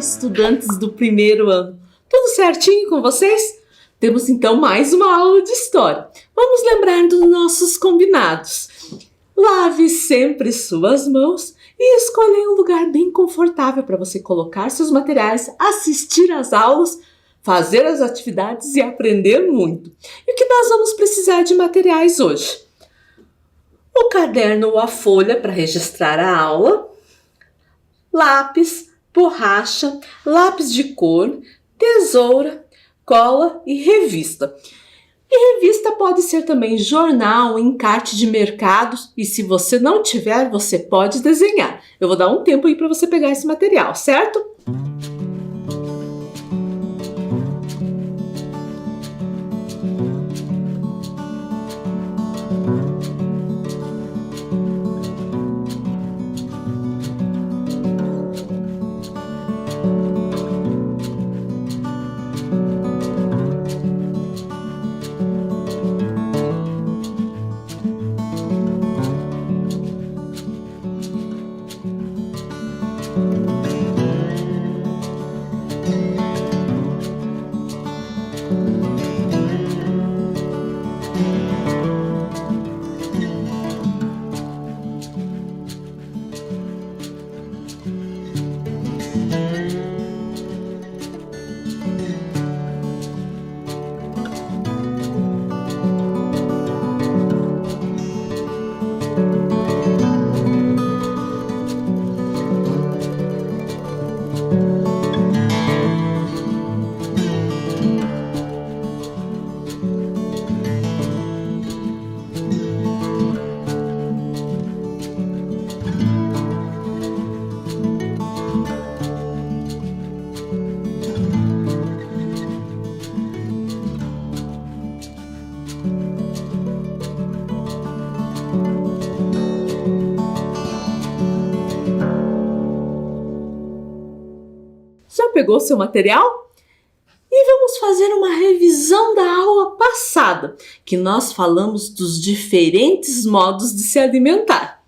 estudantes do primeiro ano! Tudo certinho com vocês? Temos então mais uma aula de história. Vamos lembrar dos nossos combinados. Lave sempre suas mãos e escolha um lugar bem confortável para você colocar seus materiais, assistir às aulas, fazer as atividades e aprender muito. E o que nós vamos precisar de materiais hoje? O caderno ou a folha para registrar a aula, lápis, borracha, lápis de cor, tesoura, cola e revista. E revista pode ser também jornal, encarte de mercados, e se você não tiver, você pode desenhar. Eu vou dar um tempo aí para você pegar esse material, certo? Já pegou seu material? E vamos fazer uma revisão da aula passada, que nós falamos dos diferentes modos de se alimentar.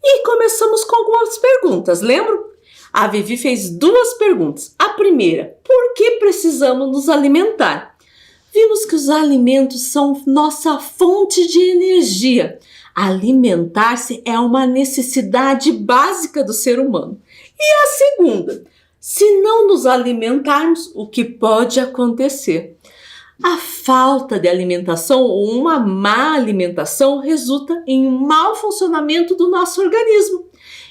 E começamos com algumas perguntas, lembram? A Vivi fez 2 perguntas. A primeira, por que precisamos nos alimentar? Vimos que os alimentos são nossa fonte de energia. Alimentar-se é uma necessidade básica do ser humano. E a segunda, se não nos alimentarmos, o que pode acontecer? A falta de alimentação ou uma má alimentação resulta em um mau funcionamento do nosso organismo.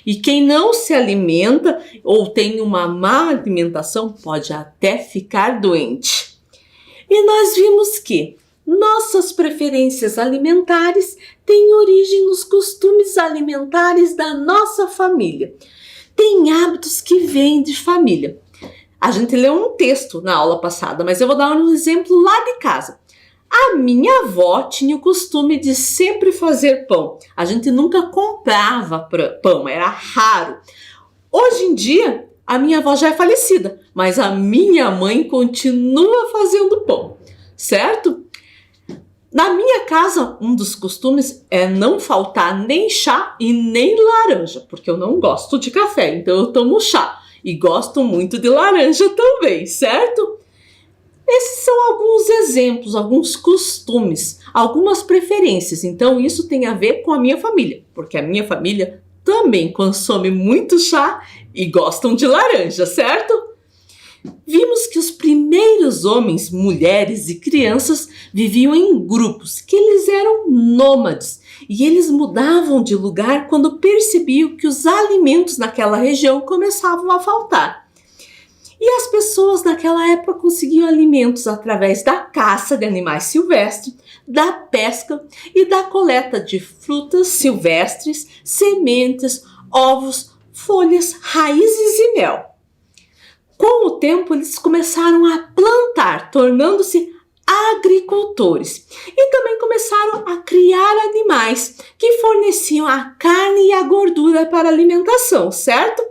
E quem não se alimenta ou tem uma má alimentação pode até ficar doente. E nós vimos que nossas preferências alimentares têm origem nos costumes alimentares da nossa família. Tem hábitos que vêm de família. A gente leu um texto na aula passada, mas eu vou dar um exemplo lá de casa. A minha avó tinha o costume de sempre fazer pão. A gente nunca comprava pão, era raro. Hoje em dia, a minha avó já é falecida, mas a minha mãe continua fazendo pão, certo? Na minha casa, um dos costumes é não faltar nem chá e nem laranja, porque eu não gosto de café, então eu tomo chá e gosto muito de laranja também, certo? Esses são alguns exemplos, alguns costumes, algumas preferências, então isso tem a ver com a minha família, porque a minha família também consome muito chá e gostam de laranja, certo? Vimos que os primeiros homens, mulheres e crianças viviam em grupos, que eles eram nômades e eles mudavam de lugar quando percebiam que os alimentos naquela região começavam a faltar. E as pessoas naquela época conseguiam alimentos através da caça de animais silvestres, da pesca e da coleta de frutas silvestres, sementes, ovos, folhas, raízes e mel. Com o tempo, eles começaram a plantar, tornando-se agricultores. E também começaram a criar animais que forneciam a carne e a gordura para a alimentação, certo?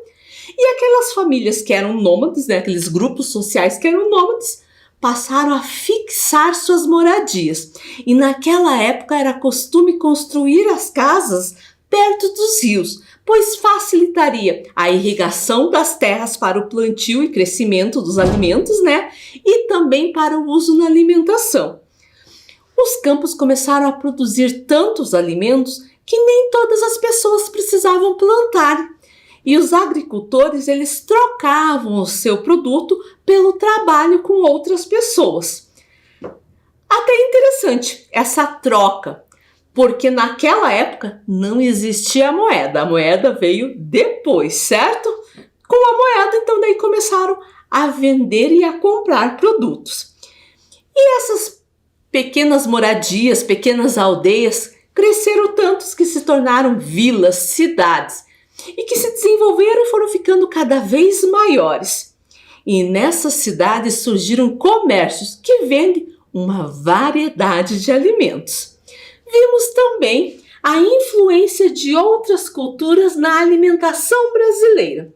E aquelas famílias que eram nômades, aqueles grupos sociais que eram nômades, passaram a fixar suas moradias. E naquela época era costume construir as casas perto dos rios, pois facilitaria a irrigação das terras para o plantio e crescimento dos alimentos, né? E também para o uso na alimentação. Os campos começaram a produzir tantos alimentos que nem todas as pessoas precisavam plantar. E os agricultores, eles trocavam o seu produto pelo trabalho com outras pessoas. Até interessante essa troca, porque naquela época não existia a moeda veio depois, certo? Com a moeda, então, daí começaram a vender e a comprar produtos. E essas pequenas moradias, pequenas aldeias, cresceram tantos que se tornaram vilas, cidades, e que se desenvolveram e foram ficando cada vez maiores. E nessas cidades surgiram comércios que vendem uma variedade de alimentos. Vimos também a influência de outras culturas na alimentação brasileira.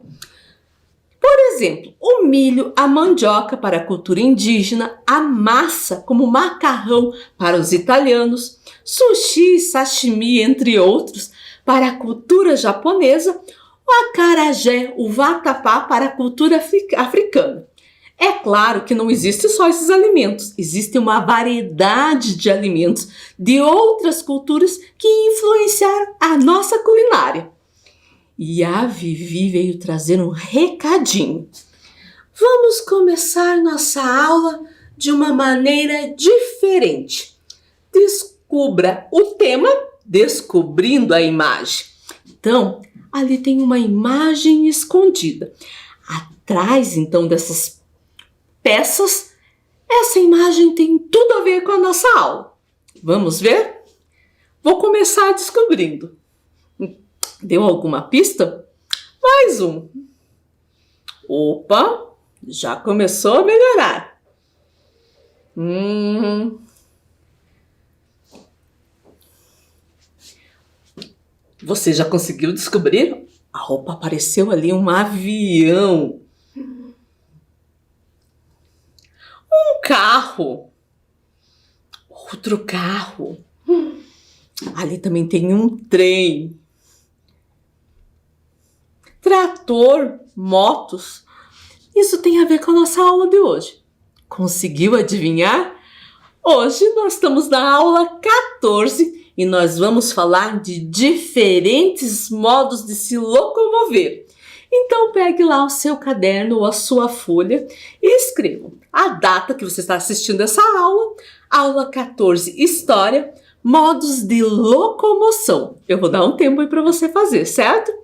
Por exemplo, o milho, a mandioca para a cultura indígena, a massa como macarrão para os italianos, sushi e sashimi, entre outros, para a cultura japonesa, o acarajé, o vatapá para a cultura africana. É claro que não existe só esses alimentos, existe uma variedade de alimentos de outras culturas que influenciaram a nossa culinária. E a Vivi veio trazer um recadinho. Vamos começar nossa aula de uma maneira diferente. Descubra o tema descobrindo a imagem. Então, ali tem uma imagem escondida. Atrás, então, dessas peças, essa imagem tem tudo a ver com a nossa aula. Vamos ver? Vou começar descobrindo. Deu alguma pista? Mais um. Opa, já começou a melhorar. Você já conseguiu descobrir? A roupa apareceu ali um avião. Um carro. Outro carro. Ali também tem um trem. Trator, motos. Isso tem a ver com a nossa aula de hoje. Conseguiu adivinhar? Hoje nós estamos na aula 14 e nós vamos falar de diferentes modos de se locomover. Então pegue lá o seu caderno ou a sua folha e escreva a data que você está assistindo essa aula, aula 14, História, modos de locomoção. Eu vou dar um tempo aí para você fazer, certo?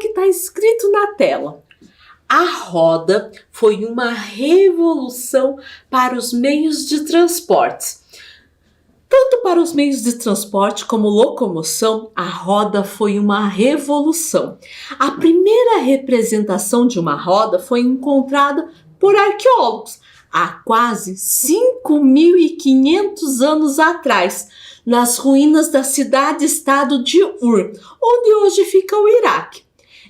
que está escrito na tela. A roda foi uma revolução para os meios de transporte. Tanto para os meios de transporte como locomoção, a roda foi uma revolução. A primeira representação de uma roda foi encontrada por arqueólogos há quase 5.500 anos atrás, nas ruínas da cidade-estado de Ur, onde hoje fica o Iraque.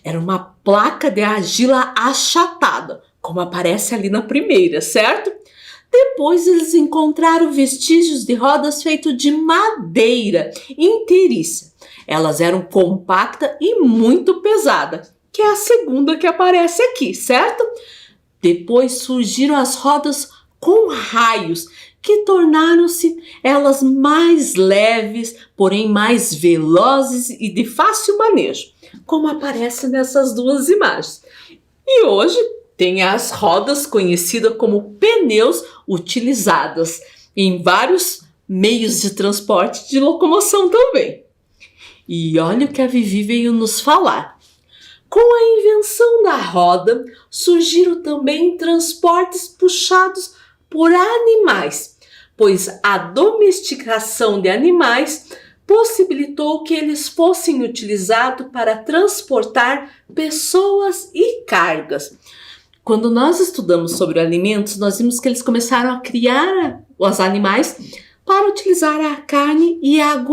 Era uma placa de argila achatada, como aparece ali na primeira, certo? Depois eles encontraram vestígios de rodas feitas de madeira inteiriça. Elas eram compactas e muito pesadas, que é a segunda que aparece aqui, certo? Depois surgiram as rodas com raios, que tornaram-se elas mais leves, porém mais velozes e de fácil manejo, como aparece nessas duas imagens. E hoje tem as rodas conhecidas como pneus, utilizadas em vários meios de transporte de locomoção também. E olha o que a Vivi veio nos falar. Com a invenção da roda, surgiram também transportes puxados por animais, pois a domesticação de animais possibilitou que eles fossem utilizados para transportar pessoas e cargas. Quando nós estudamos sobre alimentos, nós vimos que eles começaram a criar os animais para utilizar a carne e a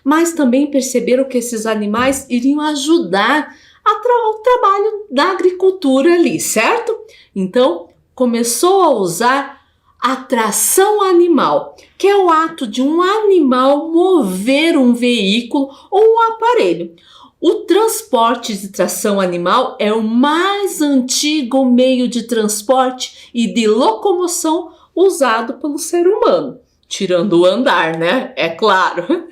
mas também perceberam que esses animais iriam ajudar o trabalho da agricultura ali, certo? Então, começou a usar a tração animal, que é o ato de um animal mover um veículo ou um aparelho. O transporte de tração animal é o mais antigo meio de transporte e de locomoção usado pelo ser humano, tirando o andar, né? É claro.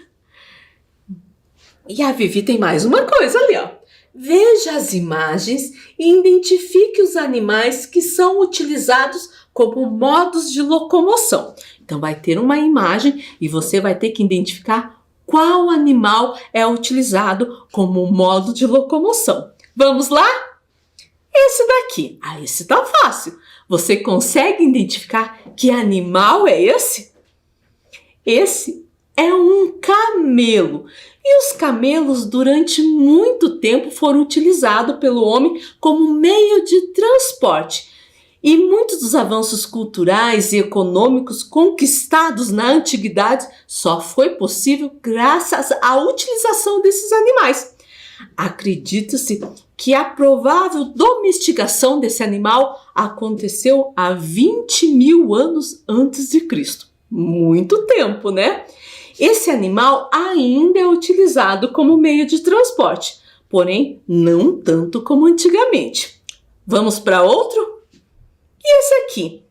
E a Vivi tem mais uma coisa ali, ó. Veja as imagens e identifique os animais que são utilizados como modos de locomoção. Então vai ter uma imagem e você vai ter que identificar qual animal é utilizado como modo de locomoção. Vamos lá? Esse daqui. Esse tá fácil. Você consegue identificar que animal é esse? Esse é um camelo. E os camelos, durante muito tempo, foram utilizados pelo homem como meio de transporte. E muitos dos avanços culturais e econômicos conquistados na antiguidade só foi possível graças à utilização desses animais. Acredita-se que a provável domesticação desse animal aconteceu há 20.000 anos antes de Cristo. Muito tempo, né? Esse animal ainda é utilizado como meio de transporte, porém não tanto como antigamente. Vamos para outro? E esse aqui?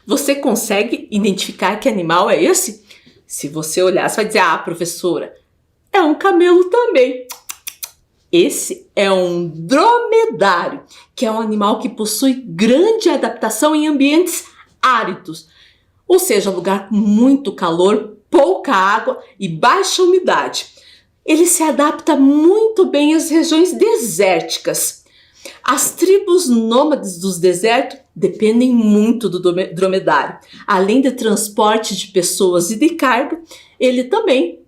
Você consegue identificar que animal é esse? Se você olhar, você vai dizer, professora, é um camelo também. Esse é um dromedário, que é um animal que possui grande adaptação em ambientes áridos, ou seja, lugar com muito calor, pouca água e baixa umidade. Ele se adapta muito bem às regiões desérticas. As tribos nômades dos desertos dependem muito do dromedário. Além de transporte de pessoas e de carga, ele também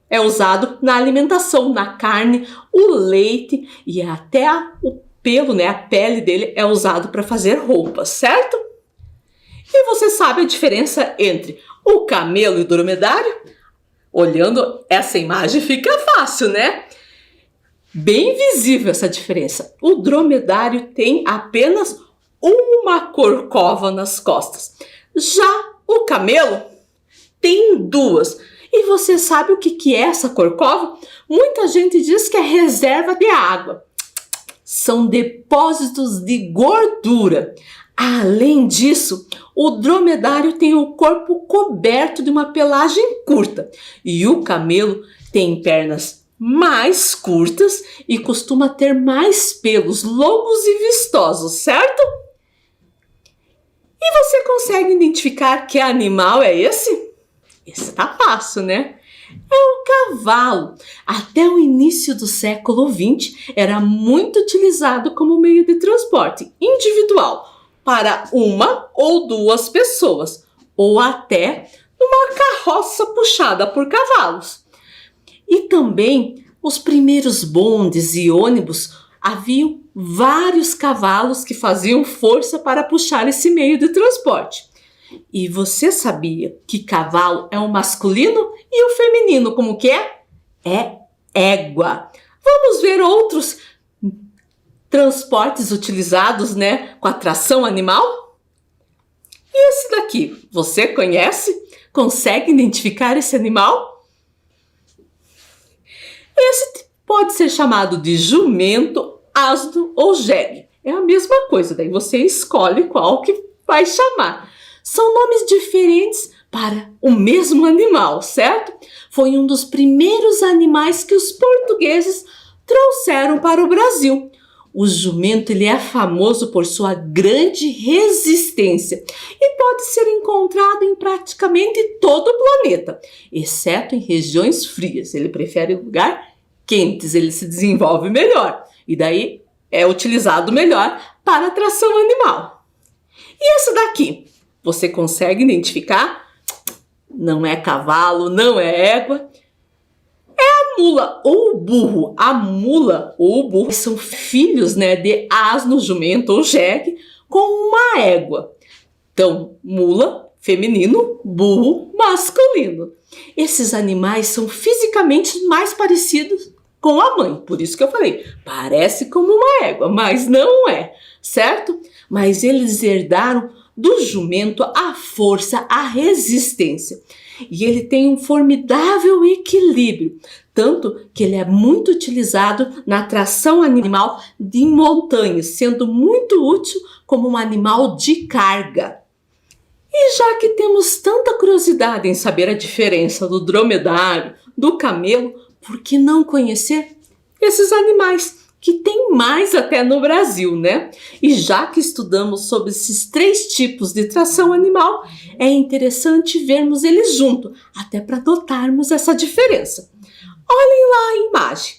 é usado na alimentação, na carne, o leite e até o pelo, né? A pele dele é usado para fazer roupas, certo? E você sabe a diferença entre o camelo e o dromedário? Olhando essa imagem fica fácil, né? Bem visível essa diferença. O dromedário tem apenas uma corcova nas costas. Já o camelo tem duas. E você sabe o que é essa corcova? Muita gente diz que é reserva de água. São depósitos de gordura. Além disso, o dromedário tem o corpo coberto de uma pelagem curta e o camelo tem pernas mais curtas e costuma ter mais pelos longos e vistosos, certo? E você consegue identificar que animal é esse? Esse tá fácil, né? O cavalo, até o início do século XX, era muito utilizado como meio de transporte individual para uma ou duas pessoas, ou até numa carroça puxada por cavalos. E também os primeiros bondes e ônibus haviam vários cavalos que faziam força para puxar esse meio de transporte. E você sabia que cavalo é o masculino e o feminino como que é? É égua. Vamos ver outros transportes utilizados, né, com a tração animal? E esse daqui, você conhece? Consegue identificar esse animal? Esse pode ser chamado de jumento, asno ou jegue. É a mesma coisa, daí você escolhe qual que vai chamar. São nomes diferentes para o mesmo animal, certo? Foi um dos primeiros animais que os portugueses trouxeram para o Brasil. O jumento ele é famoso por sua grande resistência e pode ser encontrado em praticamente todo o planeta, exceto em regiões frias. Ele prefere lugares quentes, ele se desenvolve melhor e daí é utilizado melhor para a tração animal. E esse daqui? Você consegue identificar? Não é cavalo, não é égua. É a mula ou o burro. A mula ou o burro são filhos, né, de asno, jumento ou jegue com uma égua. Então, mula, feminino, burro, masculino. Esses animais são fisicamente mais parecidos com a mãe. Por isso que eu falei, parece como uma égua, mas não é, certo? Mas eles herdaram do jumento a força, a resistência. E ele tem um formidável equilíbrio, tanto que ele é muito utilizado na tração animal de montanhas, sendo muito útil como um animal de carga. E já que temos tanta curiosidade em saber a diferença do dromedário, do camelo, por que não conhecer esses animais? Que tem mais até no Brasil, né? E já que estudamos sobre esses 3 tipos de tração animal, é interessante vermos eles juntos, até para notarmos essa diferença. Olhem lá a imagem.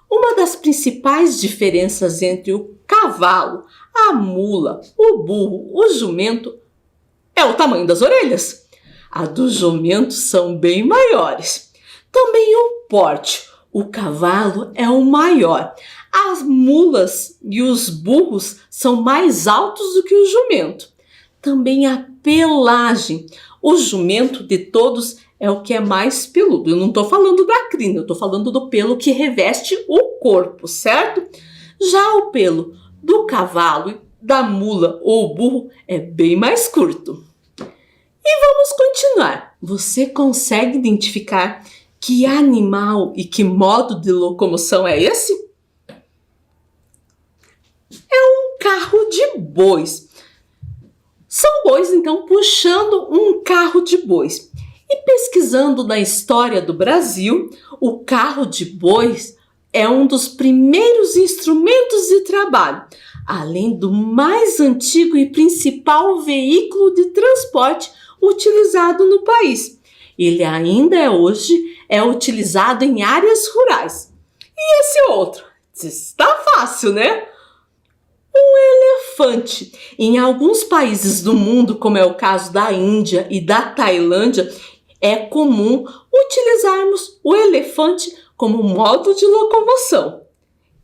Uma das principais diferenças entre o cavalo, a mula, o burro, o jumento é o tamanho das orelhas. A dos jumentos são bem maiores. Também o porte. O cavalo é o maior. As mulas e os burros são mais altos do que o jumento. Também a pelagem. O jumento de todos é o que é mais peludo. Eu não estou falando da crina, eu estou falando do pelo que reveste o corpo, certo? Já o pelo do cavalo, da mula ou burro é bem mais curto. E vamos continuar. Você consegue identificar que animal e que modo de locomoção é esse? É um carro de bois. São bois, então, puxando um carro de bois. E pesquisando na história do Brasil, o carro de bois é um dos primeiros instrumentos de trabalho, além do mais antigo e principal veículo de transporte utilizado no país. Ele ainda hoje é utilizado em áreas rurais. E esse outro? Está fácil, né? Um elefante. Em alguns países do mundo, como é o caso da Índia e da Tailândia, é comum utilizarmos o elefante como modo de locomoção.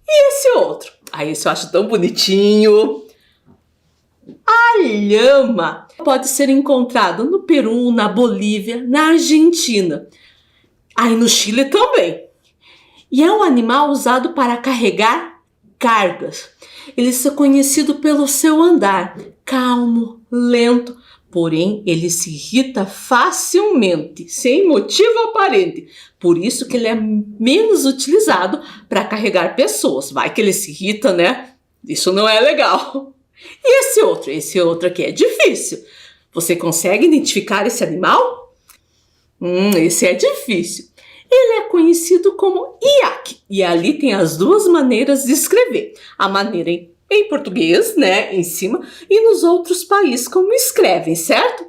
E esse outro? Esse eu acho tão bonitinho. A lhama pode ser encontrado no Peru, na Bolívia, na Argentina. Aí no Chile também. E é um animal usado para carregar cargas. Ele é conhecido pelo seu andar calmo, lento, porém ele se irrita facilmente, sem motivo aparente. Por isso que ele é menos utilizado para carregar pessoas. Vai que ele se irrita, né? Isso não é legal. E esse outro aqui é difícil. Você consegue identificar esse animal? Esse é difícil. Ele é conhecido como iaque. E ali tem as 2 maneiras de escrever. A maneira em português, né, em cima, e nos outros países como escrevem, certo?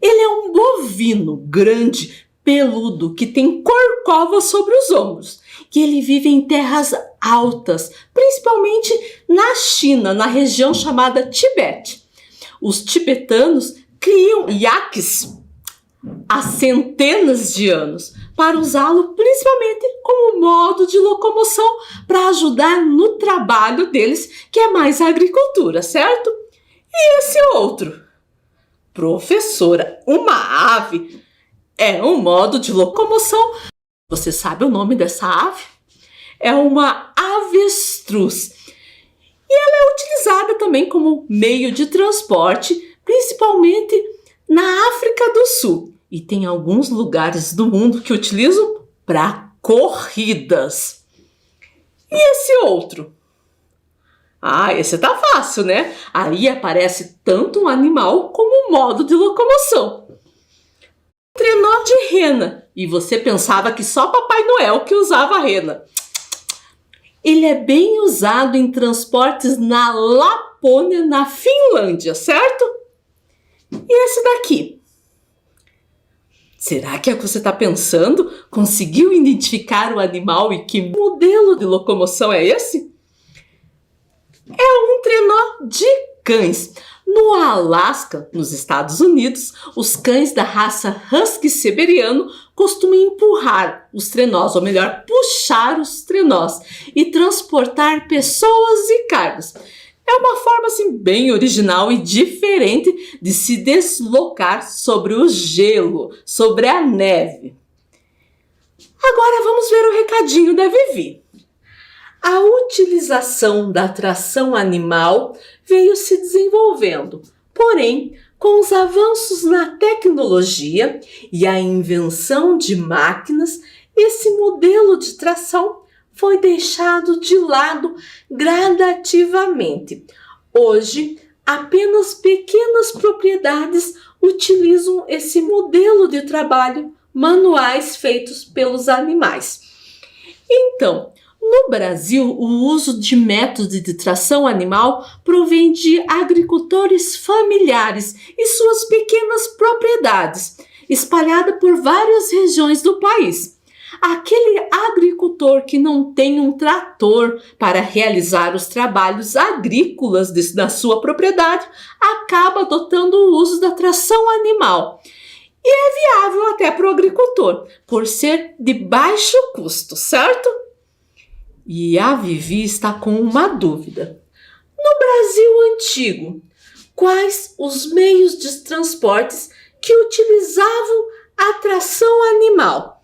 Ele é um bovino grande, peludo que tem corcova sobre os ombros. E ele vive em terras altas, principalmente na China, na região chamada Tibete. Os tibetanos criam iaques há centenas de anos para usá-lo principalmente como modo de locomoção para ajudar no trabalho deles, que é mais a agricultura, certo? E esse outro? Professora, uma ave é um modo de locomoção. Você sabe o nome dessa ave? É uma avestruz. E ela é utilizada também como meio de transporte, principalmente na África do Sul. E tem alguns lugares do mundo que utilizam para corridas. E esse outro? Esse tá fácil, né? Aí aparece tanto um animal como um modo de locomoção. Trenó de rena. E você pensava que só Papai Noel que usava rena. Ele é bem usado em transportes na Lapônia, na Finlândia, certo? E esse daqui? Será que é o que você está pensando? Conseguiu identificar o animal e que modelo de locomoção é esse? É um trenó de cães. No Alasca, nos Estados Unidos, os cães da raça Husky Siberiano costumam empurrar os trenós, ou melhor, puxar os trenós e transportar pessoas e cargas. É uma forma assim, bem original e diferente de se deslocar sobre o gelo, sobre a neve. Agora vamos ver o recadinho da Vivi. A utilização da tração animal veio se desenvolvendo, porém, com os avanços na tecnologia e a invenção de máquinas, esse modelo de tração foi deixado de lado gradativamente. Hoje, apenas pequenas propriedades utilizam esse modelo de trabalho manuais feitos pelos animais. Então, no Brasil, o uso de métodos de tração animal provém de agricultores familiares e suas pequenas propriedades, espalhadas por várias regiões do país. Aquele agricultor que não tem um trator para realizar os trabalhos agrícolas da sua propriedade acaba adotando o uso da tração animal. E é viável até para o agricultor, por ser de baixo custo, certo? E a Vivi está com uma dúvida. No Brasil antigo, quais os meios de transportes que utilizavam a tração animal?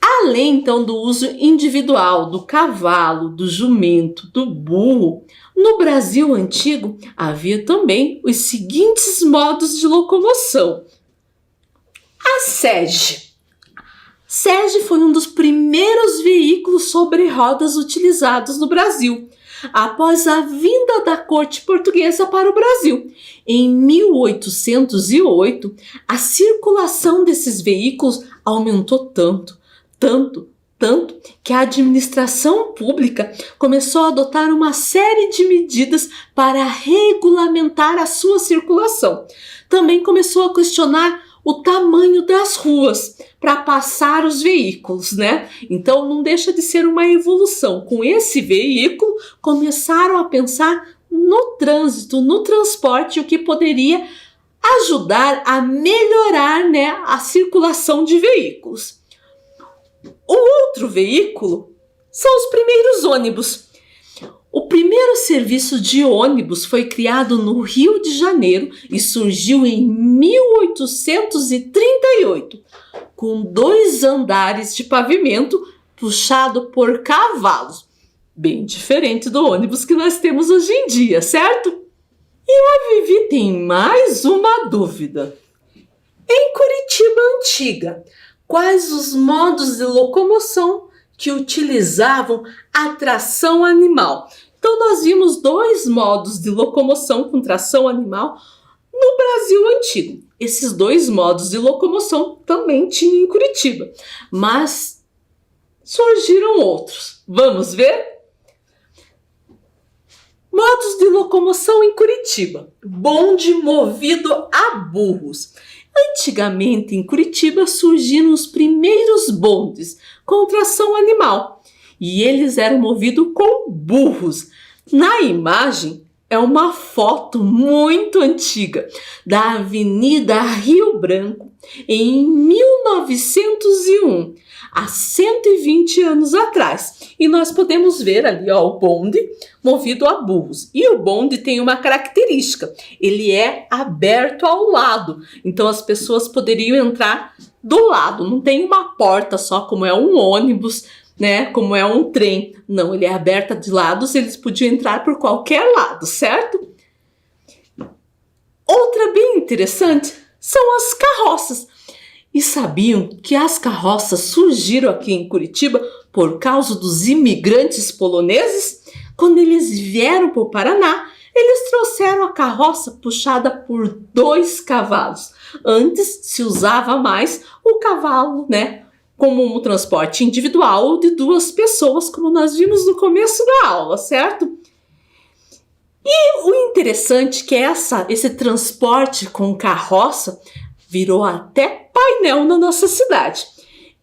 Além, então, do uso individual do cavalo, do jumento, do burro, no Brasil antigo havia também os seguintes modos de locomoção. A sege. Sege foi um dos primeiros veículos sobre rodas utilizados no Brasil, após a vinda da corte portuguesa para o Brasil. Em 1808, a circulação desses veículos aumentou tanto, que a administração pública começou a adotar uma série de medidas para regulamentar a sua circulação. Também começou a questionar o tamanho das ruas para passar os veículos, né? Então não deixa de ser uma evolução. Com esse veículo, começaram a pensar no trânsito, no transporte, o que poderia ajudar a melhorar, né, a circulação de veículos. O outro veículo são os primeiros ônibus. O primeiro serviço de ônibus foi criado no Rio de Janeiro e surgiu em 1838, com 2 andares de pavimento puxado por cavalos, bem diferente do ônibus que nós temos hoje em dia, certo? E a Vivi tem mais uma dúvida. Em Curitiba Antiga, quais os modos de locomoção que utilizavam a tração animal? Então, nós vimos 2 modos de locomoção com tração animal no Brasil antigo. Esses 2 modos de locomoção também tinham em Curitiba, mas surgiram outros. Vamos ver? Modos de locomoção em Curitiba. Bonde movido a burros. Antigamente, em Curitiba, surgiram os primeiros bondes com tração animal e eles eram movidos com burros. Na imagem é uma foto muito antiga da Avenida Rio Branco em 1901, há 120 anos atrás. E nós podemos ver ali o bonde movido a burros. E o bonde tem uma característica, ele é aberto ao lado, então as pessoas poderiam entrar do lado, não tem uma porta só como é um ônibus, né, como é um trem. Não, ele é aberto de lados, eles podiam entrar por qualquer lado, certo? Outra bem interessante são as carroças. E sabiam que as carroças surgiram aqui em Curitiba por causa dos imigrantes poloneses? Quando eles vieram para o Paraná, eles trouxeram a carroça puxada por 2 cavalos. Antes se usava mais o cavalo, né, como um transporte individual de 2 pessoas, como nós vimos no começo da aula, certo? E o interessante é que esse transporte com carroça virou até painel na nossa cidade.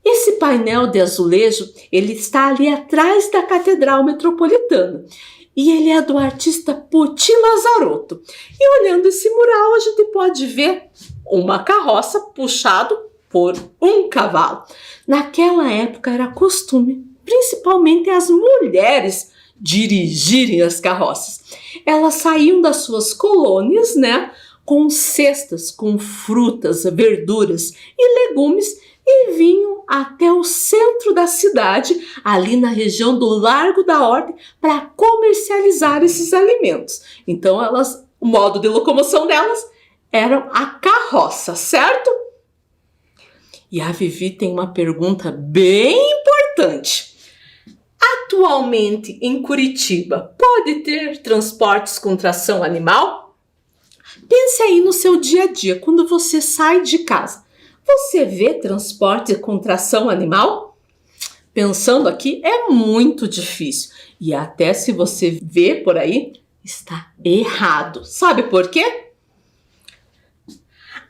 Esse painel de azulejo, ele está ali atrás da Catedral Metropolitana. E ele é do artista Puti Lazarotto. E olhando esse mural, a gente pode ver uma carroça puxado por um cavalo. Naquela época era costume, principalmente as mulheres, dirigirem as carroças. Elas saíam das suas colônias, né, com cestas com frutas, verduras e legumes e vinham até o centro da cidade, ali na região do Largo da Ordem, para comercializar esses alimentos. Então, o modo de locomoção delas era a carroça, certo? E a Vivi tem uma pergunta bem importante. Atualmente, em Curitiba, pode ter transportes com tração animal? Pense aí no seu dia a dia, quando você sai de casa. Você vê transporte com tração animal? Pensando aqui, é muito difícil. E até se você vê por aí, está errado. Sabe por quê?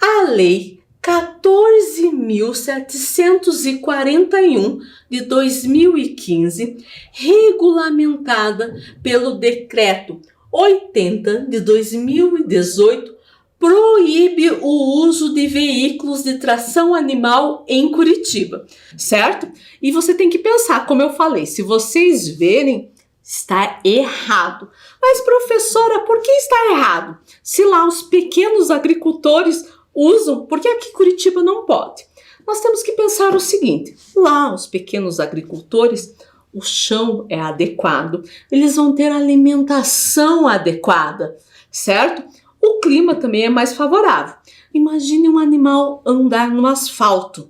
A Lei 14.741 de 2015, regulamentada pelo Decreto 80 de 2018, proíbe o uso de veículos de tração animal em Curitiba, certo? E você tem que pensar, como eu falei, se vocês verem, está errado. Mas, professora, por que está errado? Se lá os pequenos agricultores usam, por que aqui em Curitiba não pode? Nós temos que pensar o seguinte, lá os pequenos agricultores, o chão é adequado, eles vão ter alimentação adequada, certo? O clima também é mais favorável. Imagine um animal andar no asfalto.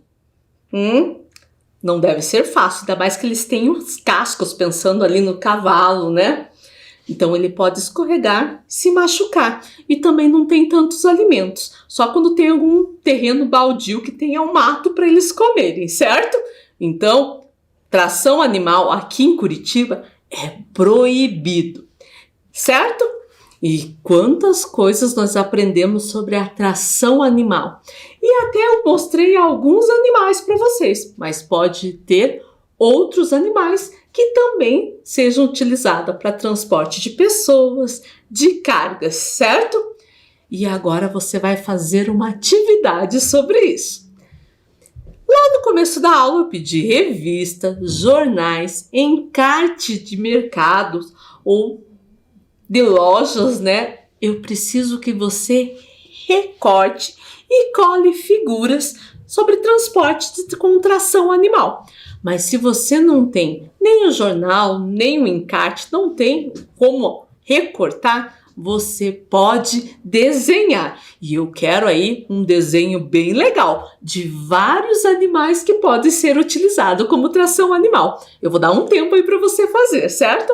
Não deve ser fácil, ainda mais que eles têm os cascos, pensando ali no cavalo, né? Então ele pode escorregar, se machucar. E também não tem tantos alimentos, só quando tem algum terreno baldio que tenha um mato para eles comerem, certo? Então, tração animal aqui em Curitiba é proibido, certo? E quantas coisas nós aprendemos sobre a tração animal. E até eu mostrei alguns animais para vocês, mas pode ter outros animais que também sejam utilizados para transporte de pessoas, de cargas, certo? E agora você vai fazer uma atividade sobre isso. Lá no começo da aula eu pedi revista, jornais, encarte de mercados ou de lojas, né? Eu preciso que você recorte e cole figuras sobre transporte com tração animal. Mas se você não tem nem o jornal, nem o encarte, não tem como recortar, você pode desenhar. E eu quero aí um desenho bem legal de vários animais que podem ser utilizados como tração animal. Eu vou dar um tempo aí para você fazer, certo?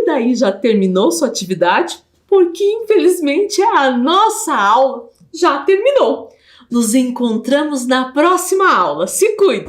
daí já terminou sua atividade? Porque infelizmente a nossa aula já terminou. Nos encontramos na próxima aula. Se cuide!